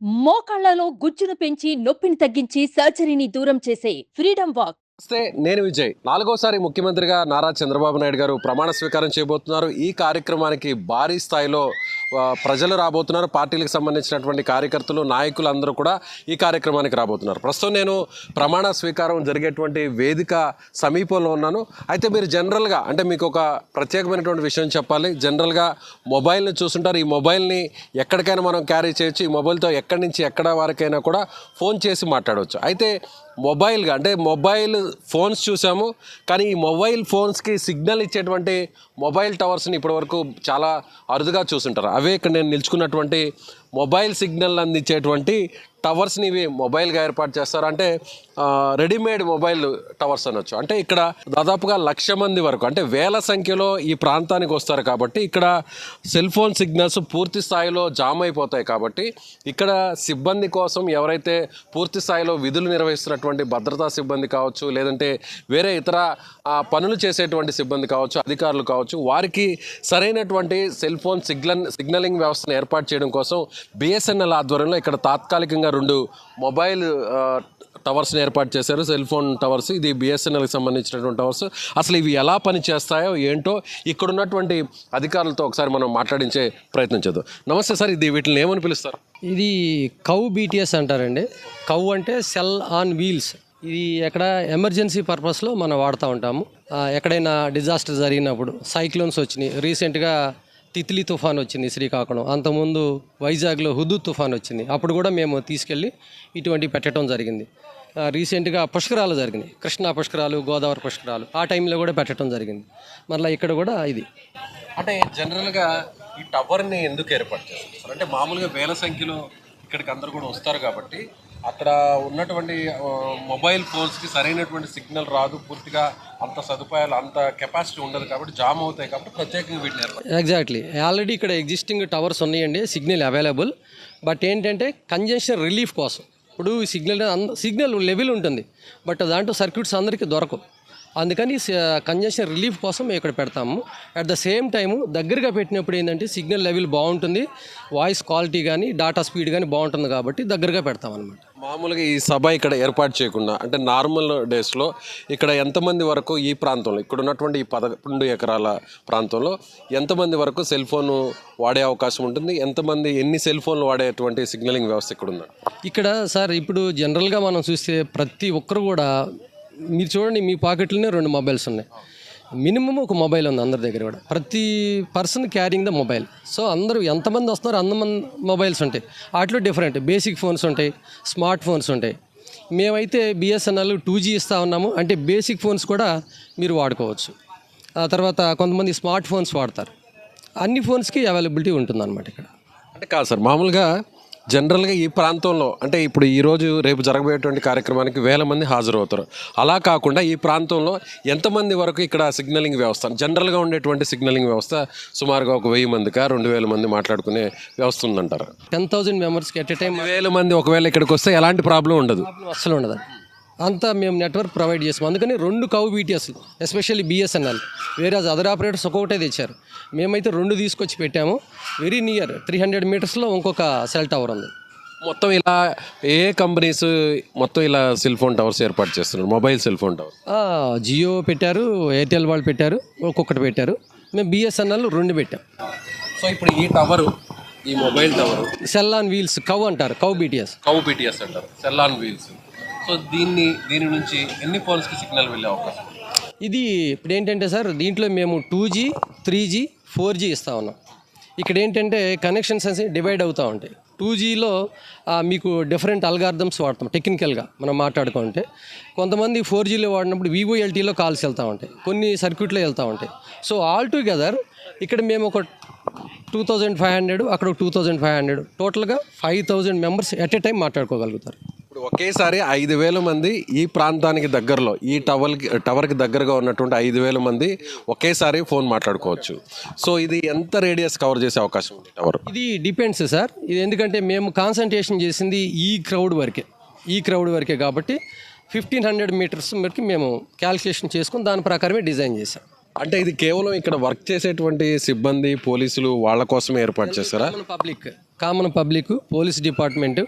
మోకాళ్లలో గుజ్జును పెంచి నొప్పిని తగ్గించి సర్జరీని దూరం చేసే ఫ్రీడమ్ వాక్. నమస్తే, నేను విజయ్. నాలుగోసారి ముఖ్యమంత్రిగా నారా చంద్రబాబు నాయుడు గారు ప్రమాణ స్వీకారం చేయబోతున్నారు. ఈ కార్యక్రమానికి భారీ స్థాయిలో ప్రజలు రాబోతున్నారు. పార్టీలకు సంబంధించినటువంటి కార్యకర్తలు, నాయకులు అందరూ కూడా ఈ కార్యక్రమానికి రాబోతున్నారు. ప్రస్తుతం నేను ప్రమాణ స్వీకారం జరిగేటువంటి వేదిక సమీపంలో ఉన్నాను. అయితే మీరు జనరల్గా అంటే మీకు ఒక ప్రత్యేకమైనటువంటి విషయం చెప్పాలి. జనరల్గా మొబైల్ని చూస్తుంటారు. ఈ మొబైల్ని ఎక్కడికైనా మనం క్యారీ చేయొచ్చు. ఈ మొబైల్తో ఎక్కడి నుంచి ఎక్కడ వరకైనా కూడా ఫోన్ చేసి మాట్లాడవచ్చు. అయితే మొబైల్గా అంటే మొబైల్ ఫోన్స్ చూసాము, కానీ ఈ మొబైల్ ఫోన్స్కి సిగ్నల్ ఇచ్చేటువంటి మొబైల్ టవర్స్ని ఇప్పటివరకు చాలా అరుదుగా చూస్తుంటారు. అవే ఇక్కడ నేను నిల్చుకున్నటువంటి మొబైల్ సిగ్నల్ అందించేటువంటి టవర్స్ని ఇవి మొబైల్గా ఏర్పాటు చేస్తారు. అంటే రెడీమేడ్ మొబైల్ టవర్స్ అనొచ్చు. అంటే ఇక్కడ దాదాపుగా 1,00,000 మంది వరకు, అంటే వేల సంఖ్యలో ఈ ప్రాంతానికి వస్తారు. కాబట్టి ఇక్కడ సెల్ ఫోన్ సిగ్నల్స్ పూర్తి స్థాయిలో జామ్ అయిపోతాయి. కాబట్టి ఇక్కడ సిబ్బంది కోసం ఎవరైతే పూర్తి స్థాయిలో విధులు నిర్వహిస్తున్నటువంటి భద్రతా సిబ్బంది కావచ్చు, లేదంటే వేరే ఇతర పనులు చేసేటువంటి సిబ్బంది కావచ్చు, అధికారులు కావచ్చు, వారికి సరైనటువంటి సెల్ ఫోన్ సిగ్నలింగ్ వ్యవస్థను ఏర్పాటు చేయడం కోసం బిఎస్ఎన్ఎల్ ఆధ్వర్యంలో ఇక్కడ తాత్కాలికంగా 2 మొబైల్ టవర్స్ని ఏర్పాటు చేశారు. Cell phone towers. ఇది బిఎస్ఎన్ఎల్కి సంబంధించినటువంటి టవర్స్. అసలు ఇవి ఎలా పనిచేస్తాయో ఏంటో ఇక్కడ ఉన్నటువంటి అధికారులతో ఒకసారి మనం మాట్లాడించే ప్రయత్నం చేద్దాం. నమస్తే సార్, ఇది వీటిని ఏమని పిలుస్తారు? ఇది కౌ బీటీఎస్ అంటారండి. కౌ అంటే సెల్ ఆన్ వీల్స్. ఇది ఎక్కడ ఎమర్జెన్సీ పర్పస్లో మనం వాడుతూ ఉంటాము. ఎక్కడైనా డిజాస్టర్ జరిగినప్పుడు, సైక్లోన్స్ వచ్చినాయి, రీసెంట్గా తిత్లీ తుఫాన్ వచ్చింది శ్రీకాకుళం, అంతకుముందు వైజాగ్లో హుదూద్ తుఫాన్ వచ్చింది. అప్పుడు కూడా మేము తీసుకెళ్ళి ఇటువంటి పెట్టడం జరిగింది. రీసెంట్గా పుష్కరాలు జరిగినాయి, కృష్ణా పుష్కరాలు, గోదావరి పుష్కరాలు, ఆ టైంలో కూడా పెట్టడం జరిగింది. మళ్ళీ ఇక్కడ కూడా ఇది. అంటే జనరల్గా ఈ టవర్ని ఎందుకు ఏర్పాటు చేస్తారు? అంటే మామూలుగా వేల సంఖ్యలో ఇక్కడికి అందరూ కూడా వస్తారు. కాబట్టి అక్కడ ఉన్నటువంటి మొబైల్ ఫోన్స్కి సరైనటువంటి సిగ్నల్ రాదు, పూర్తిగా అంత సదుపాయాలు, అంత కెపాసిటీ ఉండదు. కాబట్టి జామ్ అవుతాయి. కాబట్టి ప్రత్యేకంగా వీటిని ఏర్పాటు. ఎగ్జాక్ట్లీ. ఆల్రెడీ ఇక్కడ ఎగ్జిస్టింగ్ టవర్స్ ఉన్నాయండి, సిగ్నల్ అవైలబుల్. బట్ ఏంటంటే కంజెషన్ రిలీఫ్ కోసం ఇప్పుడు సిగ్నల్ లెవెల్ ఉంటుంది, బట్ దాంట్లో సర్క్యూట్స్ అందరికీ దొరకవు. అందుకని కంజెషన్ రిలీఫ్ కోసం ఇక్కడ పెడతాము. అట్ ద సేమ్ టైము దగ్గరగా పెట్టినప్పుడు ఏంటంటే సిగ్నల్ లెవెల్ బాగుంటుంది, వాయిస్ క్వాలిటీ కానీ డేటా స్పీడ్ కానీ బాగుంటుంది. కాబట్టి దగ్గరగా పెడతాం అనమాట. మామూలుగా ఈ సభ ఇక్కడ ఏర్పాటు చేయకుండా అంటే నార్మల్ డేస్లో ఇక్కడ ఎంతమంది వరకు ఈ ప్రాంతంలో, ఇక్కడ ఉన్నటువంటి ఈ 11 ఎకరాల ప్రాంతంలో ఎంతమంది వరకు సెల్ ఫోన్ వాడే అవకాశం ఉంటుంది? ఎంతమంది ఎన్ని సెల్ ఫోన్లు వాడేటువంటి సిగ్నలింగ్ వ్యవస్థ ఇక్కడ ఉందా? ఇక్కడ సార్ ఇప్పుడు జనరల్గా మనం చూస్తే ప్రతి ఒక్కరు కూడా, మీరు చూడండి, మీ పాకెట్లోనే 2 మొబైల్స్ ఉన్నాయి. మినిమం ఒక మొబైల్ ఉంది అందరి దగ్గర కూడా. ప్రతి person carrying the mobile. So అందరూ ఎంతమంది వస్తున్నారో అంతమంది మొబైల్స్ ఉంటాయి. వాటిలో డిఫరెంట్ బేసిక్ ఫోన్స్ ఉంటాయి, స్మార్ట్ ఫోన్స్ ఉంటాయి. మేమైతే బిఎస్ఎన్ఎల్ 2G ఇస్తూ ఉన్నాము. అంటే బేసిక్ ఫోన్స్ కూడా మీరు వాడుకోవచ్చు. ఆ తర్వాత కొంతమంది స్మార్ట్ ఫోన్స్ వాడతారు. అన్ని ఫోన్స్కి అవైలబిలిటీ ఉంటుందన్నమాట ఇక్కడ. అంటే కాదు సార్, మామూలుగా జనరల్గా ఈ ప్రాంతంలో అంటే ఇప్పుడు ఈరోజు రేపు జరగబోయేటువంటి కార్యక్రమానికి వేల మంది హాజరవుతారు. అలా కాకుండా ఈ ప్రాంతంలో ఎంతమంది వరకు ఇక్కడ సిగ్నలింగ్ వ్యవస్థ, జనరల్గా ఉండేటువంటి సిగ్నలింగ్ వ్యవస్థ సుమారుగా ఒక 1000 మందికా 2000 మంది మాట్లాడుకునే వ్యవస్థ ఉందంటారు? 10,000 మెంబర్స్కి ఎట్ ఎ టైం 1000 మంది ఒకవేళ ఇక్కడికి వస్తే ఎలాంటి ప్రాబ్లం ఉండదు, అస్సలు ఉండదు. అంతా మేము నెట్వర్క్ ప్రొవైడ్ చేస్తాం. అందుకని 2 కౌ బీటీఎస్, ఎస్పెషల్లీ బిఎస్ఎన్ఎల్. వేరే అదర్ ఆపరేటర్స్ ఒక్కొక్కటే తెచ్చారు. మేమైతే 2 తీసుకొచ్చి పెట్టాము. వెరీ నియర్ 300 మీటర్స్లో ఇంకొక సెల్ టవర్ ఉంది. మొత్తం ఇలా ఏ కంపెనీస్ మొత్తం ఇలా సెల్ ఫోన్ టవర్స్ ఏర్పాటు చేస్తున్నారు? Mobile cell phone tower Jio పెట్టారు, ఎయిర్టెల్ వాళ్ళు పెట్టారు, ఒక్కొక్కటి పెట్టారు. మేము బిఎస్ఎన్ఎల్ 2 పెట్టాం. సో ఇప్పుడు ఈ టవరు, ఈ mobile tower cell on wheels cow అంటారు, కౌ బీటీఎస్ అంటారు, సెల్ ఆన్ వీల్స్. సో దీని నుంచి ఎన్ని ఫోన్స్కి సిగ్నల్ వెళ్ళే అవకాశం? ఇది ఇప్పుడు ఏంటంటే సార్, దీంట్లో మేము 2G, 3G, 4G ఇస్తూ ఉన్నాం. ఇక్కడ ఏంటంటే కనెక్షన్స్ అనేవి డివైడ్ అవుతూ ఉంటాయి. 2Gలో మీకు డిఫరెంట్ అల్గారిథమ్స్ వాడతాం. టెక్నికల్గా మనం మాట్లాడుకుంటే కొంతమంది 4Gలో వాడినప్పుడు VoLTలో కాల్స్ వెళ్తూ ఉంటాయి, కొన్ని సర్క్యూట్లో వెళ్తూ ఉంటాయి. సో ఆల్ టుగెదర్ ఇక్కడ మేము ఒక 2500, అక్కడ 2500, టోటల్గా 5000 మెంబర్స్ ఎట్ ఎ టైం మాట్లాడుకోగలుగుతారు. ఇప్పుడు ఒకేసారి 5000 మంది ఈ ప్రాంతానికి దగ్గరలో, ఈ టవర్కి దగ్గరగా ఉన్నటువంటి 5000 మంది ఒకేసారి ఫోన్ మాట్లాడుకోవచ్చు. సో ఇది ఎంత రేడియస్ కవర్ చేసే అవకాశం ఉంది టవర్? ఇది డిపెండ్స్ సార్. ఇది ఎందుకంటే మేము కాన్సన్ట్రేషన్ చేసింది ఈ క్రౌడ్ వరకే కాబట్టి 1500 మీటర్స్ వరకు మేము క్యాల్కులేషన్ చేసుకుని దాని ప్రకారమే డిజైన్ చేసాం. అంటే ఇది కేవలం ఇక్కడ వర్క్ చేసేటువంటి సిబ్బంది, పోలీసులు వాళ్ళ కోసమే ఏర్పాటు చేస్తారా? Public common public, police department,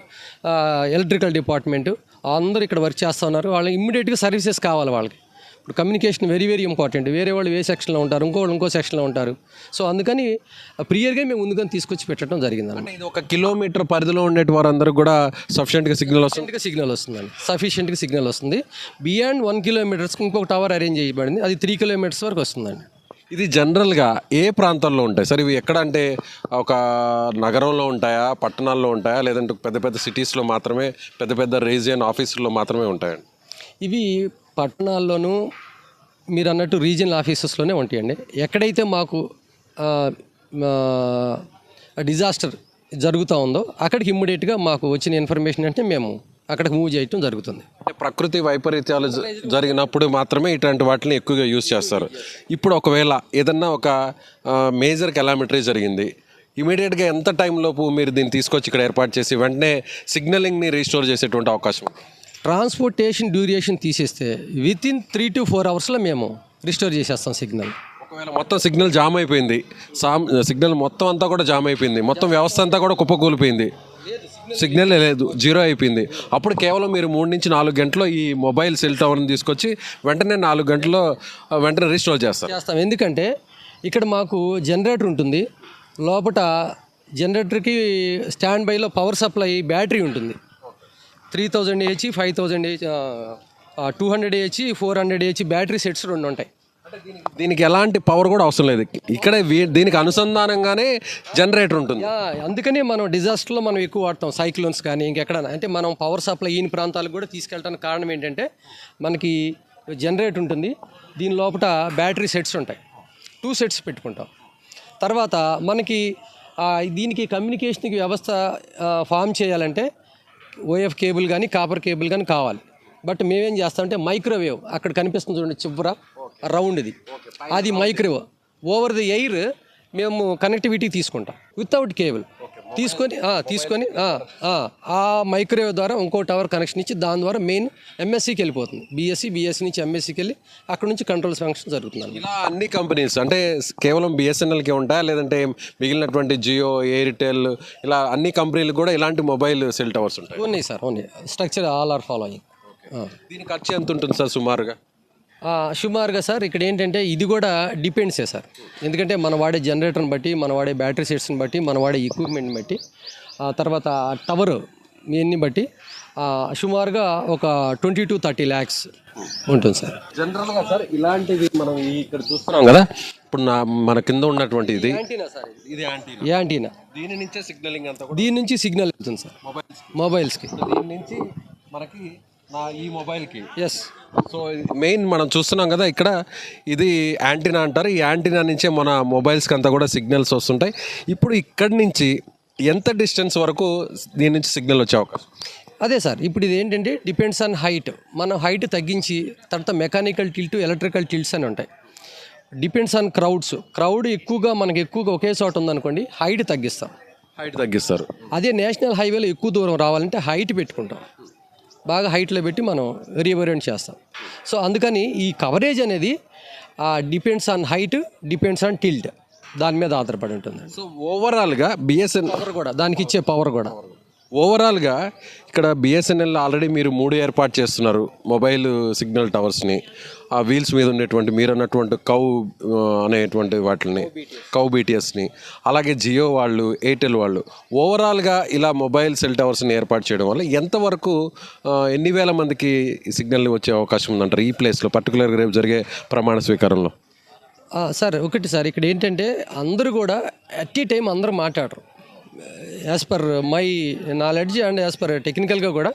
electrical department అందరూ ఇక్కడ వర్క్ చేస్తూ ఉన్నారు. వాళ్ళకి ఇమ్మీడియట్గా సర్వీసెస్ కావాలి వాళ్ళకి. ఇప్పుడు కమ్యూనికేషన్ వెరీ వెరీ ఇంపార్టెంట్. వేరే వాళ్ళు ఏ సెక్షన్లో ఉంటారు, ఇంకో సెక్షన్లో ఉంటారు. సో అందుకని ప్రియర్గా మేము ముందుగా తీసుకొచ్చి పెట్టడం జరిగిందన్నమాట. ఇది 1 కిలోమీటర్ పరిధిలో ఉండే వారందరూ కూడా సఫిషియెంట్గా సిగ్నల్ వస్తుంది. సఫిషియెంట్గా సిగ్నల్ వస్తుంది. బియాండ్ 1 కిలోమీటర్స్కి ఇంకొక టవర్ అరేంజ్ చేయబడింది. అది 3 కిలోమీటర్స్ వరకు వస్తుందండి. ఇది జనరల్గా ఏ ప్రాంతాల్లో ఉంటాయి సార్? ఇవి ఎక్కడ అంటే ఒక నగరంలో ఉంటాయా, పట్టణాల్లో ఉంటాయా, లేదంటే పెద్ద పెద్ద సిటీస్లో మాత్రమే, పెద్ద పెద్ద రీజియన్ ఆఫీసుల్లో మాత్రమే ఉంటాయండి? ఇవి పట్టణాల్లోనూ మీరు అన్నట్టు రీజనల్ ఆఫీసెస్లోనే ఉంటాయండి. ఎక్కడైతే మాకు డిజాస్టర్ జరుగుతూ ఉందో అక్కడికి ఇమ్మీడియట్గా మాకు వచ్చిన ఇన్ఫర్మేషన్ అంటే మేము అక్కడికి మూవ్ చేయటం జరుగుతుంది. అంటే ప్రకృతి వైపరీత్యాలు జరిగినప్పుడు మాత్రమే ఇట్లాంటి వాటిని ఎక్కువగా యూజ్ చేస్తారు. ఇప్పుడు ఒకవేళ ఏదన్నా ఒక మేజర్ కెలామిటీ జరిగింది, ఇమీడియట్గా ఎంత టైంలోపు మీరు దీన్ని తీసుకొచ్చి ఇక్కడ ఏర్పాటు చేసి వెంటనే సిగ్నలింగ్ని రీస్టోర్ చేసేటువంటి అవకాశం? ట్రాన్స్పోర్టేషన్ డ్యూరేషన్ తీసేస్తే వితిన్ 3 to 4 అవర్స్లో మేము రిస్టోర్ చేసేస్తాం సిగ్నల్. ఒకవేళ మొత్తం సిగ్నల్ జామ్ అయిపోయింది, సిగ్నల్ మొత్తం అంతా కూడా జామ్ అయిపోయింది, మొత్తం వ్యవస్థ అంతా కూడా కుప్పకూలిపోయింది, సిగ్నల్ లేదు, జీరో అయిపోయింది, అప్పుడు కేవలం మీరు 3 నుంచి 4 గంటల్లో ఈ మొబైల్ సెల్ టవర్ని తీసుకొచ్చి వెంటనే 4 గంటల్లో వెంటనే రీస్టోర్ చేస్తాం. ఎందుకంటే ఇక్కడ మాకు జనరేటర్ ఉంటుంది. లోపల జనరేటర్కి స్టాండ్ బైలో పవర్ సప్లై బ్యాటరీ ఉంటుంది. 3000 AH, 5000 AH, 200 AH, 400 AH battery sets 2 ఉంటాయి. దీనికి ఎలాంటి పవర్ కూడా అవసరం లేదు. ఇక్కడే దీనికి అనుసంధానంగానే జనరేటర్ ఉంటుంది. అందుకని మనం డిజాస్టర్లో మనం ఎక్కువ వాడతాం. సైక్లోన్స్ కానీ ఇంకెక్కడ అంటే మనం పవర్ సప్లై ఈ ప్రాంతాలకు కూడా తీసుకెళ్ళడానికి కారణం ఏంటంటే మనకి జనరేటర్ ఉంటుంది. దీని లోపల బ్యాటరీ సెట్స్ ఉంటాయి. 2 సెట్స్ పెట్టుకుంటాం. తర్వాత మనకి దీనికి కమ్యూనికేషన్కి వ్యవస్థ ఫామ్ చేయాలంటే OF కేబుల్ కానీ కాపర్ కేబుల్ కానీ కావాలి. బట్ మేమేం చేస్తామంటే మైక్రోవేవ్ అక్కడ కనిపిస్తుంది చూడండి చివర రౌండ్ది, అది మైక్రోవేవ్ ఓవర్ ది ఎయిర్ మేము కనెక్టివిటీ తీసుకుంటాం వితౌట్ కేబుల్ తీసుకొని ఆ మైక్రోవేవ్ ద్వారా ఇంకో టవర్ కనెక్షన్ ఇచ్చి దాని ద్వారా మెయిన్ ఎంఎస్సికి వెళ్ళిపోతుంది. బిఎస్సి నుంచి ఎంఎస్సికి వెళ్ళి అక్కడ నుంచి కంట్రోల్స్ ఫంక్షన్ జరుగుతుంది. ఇలా అన్ని కంపెనీస్ అంటే కేవలం బిఎస్ఎన్ఎల్కే ఉంటాయా, లేదంటే మిగిలినటువంటి జియో, ఎయిర్టెల్ ఇలా అన్ని కంపెనీలు కూడా ఇలాంటి మొబైల్ సెల్ టవర్స్ ఉంటాయి? ఉన్నాయి సార్, ఉన్నాయి. Structure all are following. దీని ఖర్చు ఎంత ఉంటుంది సార్ సుమారుగా? సుమారుగా సార్ ఇక్కడ ఏంటంటే ఇది కూడా డిపెండ్సే సార్. ఎందుకంటే మనం వాడే జనరేటర్ని బట్టి, మనం వాడే బ్యాటరీ సెట్స్ని బట్టి, మనం వాడే ఎక్విప్మెంట్ని బట్టి, తర్వాత టవర్ ఇవన్నీ బట్టి సుమారుగా ఒక 20 to 30 lakhs ఉంటుంది సార్. జనరల్గా సార్ ఇలాంటివి మనం ఇక్కడ చూస్తున్నాం కదా, ఇప్పుడు మన కింద ఉన్నటువంటి ఇది యాంటీనా, దీని నుంచే సిగ్నలింగ్ అంతా కూడా దీని నుంచి సిగ్నల్ వెళ్తుంది సార్ మొబైల్స్కి. దీని నుంచి మనకి ఈ మొబైల్కి. ఎస్. సో మెయిన్ మనం చూస్తున్నాం కదా ఇక్కడ, ఇది యాంటీనా అంటారు. ఈ యాంటీనా నుంచే మన మొబైల్స్కి అంతా కూడా సిగ్నల్స్ వస్తుంటాయి. ఇప్పుడు ఇక్కడి నుంచి ఎంత డిస్టెన్స్ వరకు దీని నుంచి సిగ్నల్ వచ్చే అవకాశం? అదే సార్, ఇప్పుడు ఇది ఏంటంటే డిపెండ్స్ ఆన్ హైట్. మనం హైట్ తగ్గించి తర్వాత మెకానికల్ టిల్ట్, ఎలక్ట్రికల్ టిల్ట్స్ అని ఉంటాయి. డిపెండ్స్ ఆన్ క్రౌడ్ ఎక్కువగా మనకి ఎక్కువగా ఒకే చోట ఉందనుకోండి హైట్ తగ్గిస్తారు. అదే నేషనల్ హైవేలో ఎక్కువ దూరం రావాలంటే హైట్ పెట్టుకుంటాం. బాగా హైట్లో పెట్టి మనం రీఓరియంట్ చేస్తాం. సో అందుకని ఈ కవరేజ్ అనేది depends on height, depends on tilt, దాని మీద ఆధారపడి ఉంటుంది. సో ఓవరాల్గా బిఎస్ఎన్ఎల్ పవర్ కూడా, దానికి ఇచ్చే పవర్ కూడా ఓవరాల్గా ఇక్కడ బిఎస్ఎన్ఎల్ ఆల్రెడీ మీరు 3 ఏర్పాటు చేస్తున్నారు మొబైల్ సిగ్నల్ టవర్స్ని. ఆ వీల్స్ మీద ఉండేటువంటి మీరు అన్నటువంటి అనేటువంటి వాటిని కౌ బీటీఎస్ని, అలాగే జియో వాళ్ళు, ఎయిర్టెల్ వాళ్ళు ఓవరాల్గా ఇలా మొబైల్ సెల్ టవర్స్ని ఏర్పాటు చేయడం వల్ల ఎంతవరకు ఎన్ని వేల మందికి సిగ్నల్ వచ్చే అవకాశం ఉందంటారు ఈ ప్లేస్లో, పర్టికులర్గా రేపు జరిగే ప్రమాణ స్వీకారంలో? సార్ ఒకటి సార్, ఇక్కడ ఏంటంటే అందరూ కూడా అట్ ఏ టైం అందరూ మాట్లాడరు. As per my knowledge and as per టెక్నికల్గా కూడా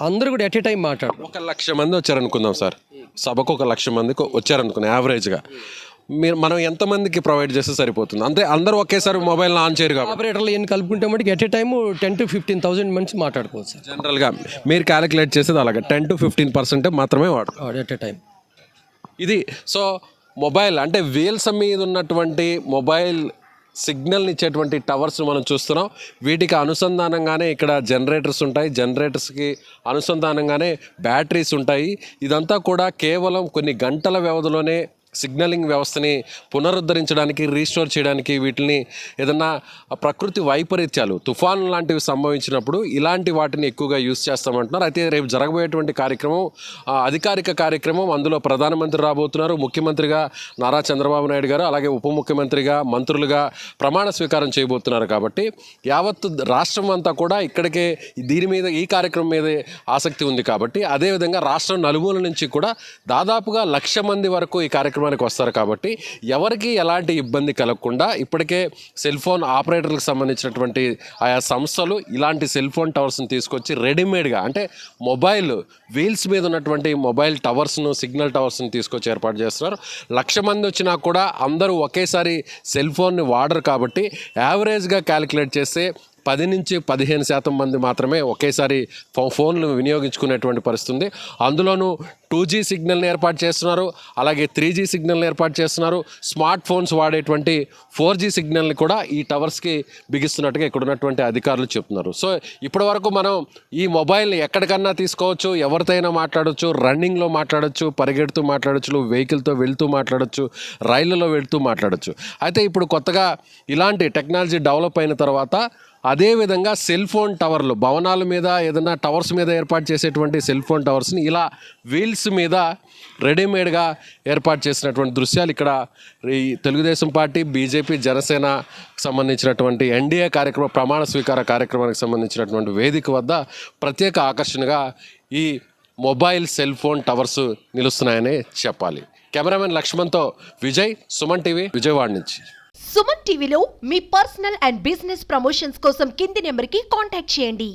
అందరూ కూడా ఎట్ ఏ టైం మాట్లాడరు. 1,00,000 మంది వచ్చారనుకుందాం సార్, సభకు 1,00,000 మందికి వచ్చారనుకున్నాం యావరేజ్గా. మనం ఎంతమందికి ప్రొవైడ్ చేస్తే సరిపోతుంది? అంటే అందరూ ఒకేసారి మొబైల్ ఆన్ చేయరు కాబట్టి ఆపరేటర్లు ఏం కలుపుకుంటే మటుకు ఎట్ ఏ టైము 10 to 15,000 మంది మాట్లాడుకోవచ్చు సార్. జనరల్గా మీరు క్యాలిక్యులేట్ చేసేది అలాగే 10 to 15% మాత్రమే వాడతారు ఎట్ ఏ టైం. ఇది సో మొబైల్ అంటే వీల్స్ మీద ఉన్నటువంటి మొబైల్ సిగ్నల్ని ఇచ్చేటువంటి టవర్స్ మనం చూస్తున్నాం. వీటికి అనుసంధానంగానే ఇక్కడ జనరేటర్స్ ఉంటాయి, జనరేటర్స్కి అనుసంధానంగానే బ్యాటరీస్ ఉంటాయి. ఇదంతా కూడా కేవలం కొన్ని గంటల వ్యవధిలోనే సిగ్నలింగ్ వ్యవస్థని పునరుద్ధరించడానికి, రీస్టోర్ చేయడానికి, వీటిని ఏదన్నా ప్రకృతి వైపరీత్యాలు, తుఫాను లాంటివి సంభవించినప్పుడు ఇలాంటి వాటిని ఎక్కువగా యూజ్ చేస్తామంటున్నారు. అయితే రేపు జరగబోయేటువంటి కార్యక్రమం అధికారిక కార్యక్రమం. అందులో ప్రధానమంత్రి రాబోతున్నారు, ముఖ్యమంత్రిగా నారా చంద్రబాబు నాయుడు గారు, అలాగే ఉప ముఖ్యమంత్రిగా, మంత్రులుగా ప్రమాణ స్వీకారం చేయబోతున్నారు. కాబట్టి యావత్తు రాష్ట్రం అంతా కూడా ఇక్కడికే దీని మీద, ఈ కార్యక్రమం మీద ఆసక్తి ఉంది. కాబట్టి అదేవిధంగా రాష్ట్రం నలుమూల నుంచి కూడా దాదాపుగా 1,00,000 మంది వరకు ఈ కార్యక్రమానికి వస్తారు. కాబట్టి ఎవరికి ఎలాంటి ఇబ్బంది కలగకుండా ఇప్పటికే సెల్ ఫోన్ ఆపరేటర్లకు సంబంధించినటువంటి ఆయా సంస్థలు ఇలాంటి సెల్ ఫోన్ టవర్స్ని తీసుకొచ్చి రెడీమేడ్గా, అంటే మొబైల్ వీల్స్ మీద ఉన్నటువంటి మొబైల్ టవర్స్ను, సిగ్నల్ టవర్స్ని తీసుకొచ్చి ఏర్పాటు చేస్తున్నారు. 1,00,000 మంది వచ్చినా కూడా అందరూ ఒకేసారి సెల్ ఫోన్ని వాడరు. కాబట్టి యావరేజ్గా క్యాలిక్యులేట్ చేస్తే 10 నుంచి 15% మంది మాత్రమే ఒకేసారి ఫోన్లు వినియోగించుకునేటువంటి పరిస్థితి ఉంది. అందులోనూ 2G సిగ్నల్ని ఏర్పాటు చేస్తున్నారు, అలాగే 3G సిగ్నల్ని ఏర్పాటు చేస్తున్నారు. స్మార్ట్ ఫోన్స్ వాడేటువంటి 4G సిగ్నల్ని కూడా ఈ టవర్స్కి బిగిస్తున్నట్టుగా ఇక్కడ ఉన్నటువంటి అధికారులు చెప్తున్నారు. సో ఇప్పటి వరకు మనం ఈ మొబైల్ని ఎక్కడికన్నా తీసుకోవచ్చు, ఎవరితోనైనా మాట్లాడవచ్చు, రన్నింగ్లో మాట్లాడచ్చు, పరిగెడుతూ మాట్లాడచ్చు, వెహికల్తో వెళ్తూ మాట్లాడచ్చు, రైళ్లలో వెళ్తూ మాట్లాడచ్చు. అయితే ఇప్పుడు కొత్తగా ఇలాంటి టెక్నాలజీ డెవలప్ అయిన తర్వాత అదేవిధంగా సెల్ ఫోన్ టవర్లు, భవనాల మీద ఏదైనా టవర్స్ మీద ఏర్పాటు చేసేటువంటి సెల్ ఫోన్ టవర్స్ని ఇలా వీల్స్ మీద రెడీమేడ్గా ఏర్పాటు చేసినటువంటి దృశ్యాలు ఇక్కడ ఈ తెలుగుదేశం పార్టీ, బీజేపీ, జనసేన సంబంధించినటువంటి ఎన్డీఏ ప్రమాణ స్వీకార కార్యక్రమానికి సంబంధించినటువంటి వేదిక వద్ద ప్రత్యేక ఆకర్షణగా ఈ మొబైల్ సెల్ ఫోన్ టవర్స్ నిలుస్తున్నాయని చెప్పాలి. కెమెరామెన్ లక్ష్మణ్తో విజయ్, సుమన్ టీవీ, విజయవాడ నుంచి. సుమన్ టీవీలో మీ పర్సనల్ అండ్ బిజినెస్ ప్రమోషన్స్ కోసం కింది నెంబర్కి కాంటాక్ట్ చేయండి.